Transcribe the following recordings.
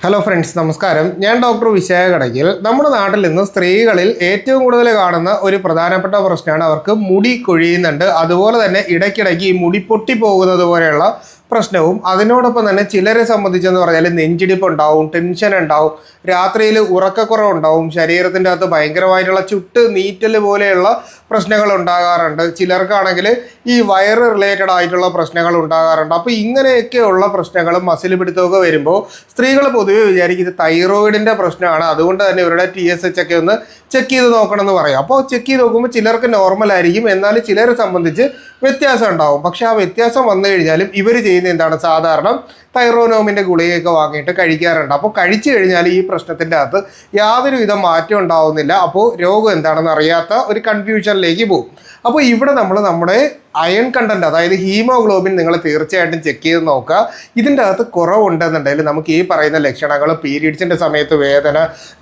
Hello friends, നമസ്കാരം. ഞാൻ doctor Vishakha Kadakkal. നമ്മുടെ നാട്ടിൽ നിന്ന് സ്ത്രീകളിൽ ഏറ്റവും കൂടുതൽ കാണുന്ന ഒരു പ്രധാനപ്പെട്ട പ്രശ്നമാണ് അവർക്ക് മുടി കൊഴിയുന്നുണ്ട്. അതുപോലെ തന്നെ ഇടയ്ക്കിടയ്ക്ക് ഈ മുടി പൊട്ടിപ്പോകുന്നത് പോലെയുള്ള പ്രശ്നവും, അതിനോടൊപ്പം തന്നെ ചിലരെ സംബന്ധിച്ചെന്ന് പറഞ്ഞാൽ നെഞ്ചിടിപ്പ് ഉണ്ടാവും, ടെൻഷൻ ഉണ്ടാവും, രാത്രിയിൽ ഉറക്കക്കുറവുണ്ടാവും, ശരീരത്തിൻ്റെ അകത്ത് ഭയങ്കരമായിട്ടുള്ള ചുട്ട് നീറ്റൽ പോലെയുള്ള പ്രശ്നങ്ങൾ ഉണ്ടാകാറുണ്ട്. ചിലർക്കാണെങ്കിൽ ഈ വയറ് റിലേറ്റഡ് ആയിട്ടുള്ള പ്രശ്നങ്ങൾ ഉണ്ടാകാറുണ്ട്. അപ്പോൾ ഇങ്ങനെയൊക്കെയുള്ള പ്രശ്നങ്ങളും മസിൽ പിടുത്തമൊക്കെ വരുമ്പോൾ സ്ത്രീകൾ പൊതുവെ വിചാരിക്കും ഇത് തൈറോയിഡിൻ്റെ പ്രശ്നമാണ്, അതുകൊണ്ട് തന്നെ ഇവരുടെ TSH ഒക്കെ ഒന്ന് ചെക്ക് ചെയ്ത് നോക്കണം എന്ന് പറയും. അപ്പോൾ ചെക്ക് ചെയ്ത് നോക്കുമ്പോൾ ചിലർക്ക് നോർമൽ ആയിരിക്കും, എന്നാൽ ചിലരെ സംബന്ധിച്ച് വ്യത്യാസം ഉണ്ടാവും. പക്ഷേ ആ വ്യത്യാസം വന്നു കഴിഞ്ഞാലും ഇവർ ചെയ്യുന്ന എന്താണ്, സാധാരണ തൈറോനോമിൻ്റെ ഗുളികയൊക്കെ വാങ്ങിയിട്ട് കഴിക്കാറുണ്ട്. അപ്പോൾ കഴിച്ചു കഴിഞ്ഞാൽ ഈ പ്രശ്നത്തിൻ്റെ അകത്ത് യാതൊരു വിധ മാറ്റം ഉണ്ടാവുന്നില്ല. അപ്പോൾ രോഗം എന്താണെന്ന് അറിയാത്ത ഒരു കൺഫ്യൂഷനിലേക്ക് പോകും. അപ്പോൾ ഇവിടെ നമ്മുടെ അയൺ കണ്ടന്റ്, അതായത് ഹീമോഗ്ലോബിൻ നിങ്ങൾ തീർച്ചയായിട്ടും ചെക്ക് ചെയ്ത് നോക്കുക. ഇതിൻ്റെ അകത്ത് കുറവുണ്ടെന്നുണ്ടെങ്കിൽ നമുക്ക് ഈ പറയുന്ന ലക്ഷണങ്ങൾ, പീരീഡ്സിൻ്റെ സമയത്ത് വേദന,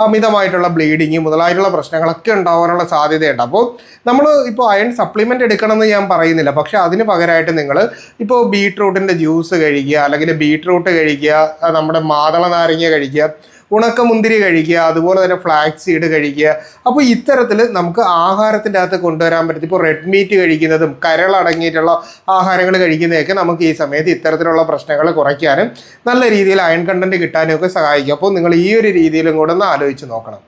അമിതമായിട്ടുള്ള ബ്ലീഡിങ് മുതലായിട്ടുള്ള പ്രശ്നങ്ങളൊക്കെ ഉണ്ടാകാനുള്ള സാധ്യതയുണ്ട്. അപ്പോൾ നമ്മൾ ഇപ്പോൾ അയൺ സപ്ലിമെൻ്റ് എടുക്കണമെന്ന് ഞാൻ പറയുന്നില്ല, പക്ഷേ അതിന് പകരമായിട്ട് നിങ്ങൾ ഇപ്പോൾ ബീട്രൂട്ടിൻ്റെ ജ്യൂസ് കഴിക്കുക, അല്ലെങ്കിൽ ബീട്രൂട്ട് കഴിക്കുക, നമ്മുടെ മാതള നാരങ്ങ കഴിക്കുക, ഉണക്കമുന്തിരി കഴിക്കുക, അതുപോലെ തന്നെ ഫ്ലാക്സ് സീഡ് കഴിക്കുക. അപ്പോൾ ഇത്തരത്തിൽ നമുക്ക് ആഹാരത്തിൻ്റെ അകത്ത് കൊണ്ടുവരാൻ പറ്റും. ഇപ്പോൾ റെഡ് മീറ്റ് കഴിക്കുന്നതും കരളടങ്ങിയിട്ടുള്ള ആഹാരങ്ങൾ കഴിക്കുന്നതൊക്കെ നമുക്ക് ഈ സമയത്ത് ഇത്തരത്തിലുള്ള പ്രശ്നങ്ങൾ കുറയ്ക്കാനും നല്ല രീതിയിൽ അയൺ കണ്ടന്റ് കിട്ടാനും ഒക്കെ സഹായിക്കും. അപ്പോൾ നിങ്ങൾ ഈ ഒരു രീതിയിലും കൂടെ ഒന്ന് ആലോചിച്ച് നോക്കണം.